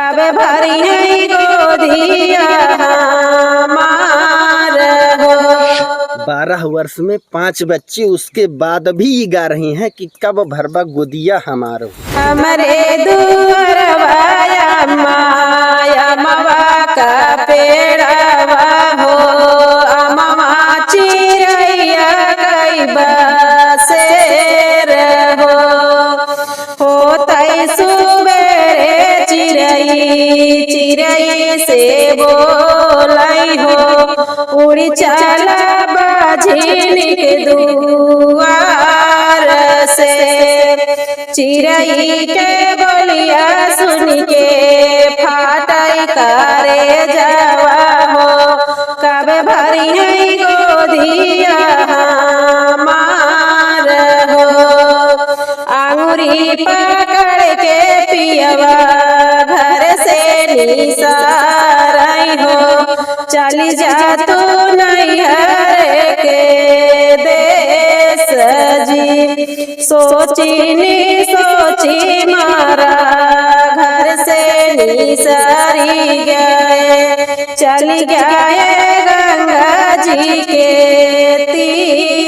कब भरी है गोदिया हमार हो। 12 वर्ष में 5 बच्चे, उसके बाद भी ये गा रही हैं कि कब भरबा गोदिया हमार हो। हमरे दुअरवाया माया मवा का पेड़वा हो। अमवा चिरैया कई बसेर हो। होतै सुबेरे चिरई चिरई से बोलै हो। उड़ी चला बाझिनिक दुआर से। चिरई के बोलिया सुन के फाटै करे जावा हो। कब भरी है गोदिया हमार हो। आंगुरी पकड़ के पियवा घर से निसारै हो। चली जा तू नैहर के देश जी। सोची मारा घर से निसरी गए। चली गए गंगा जी के तीर।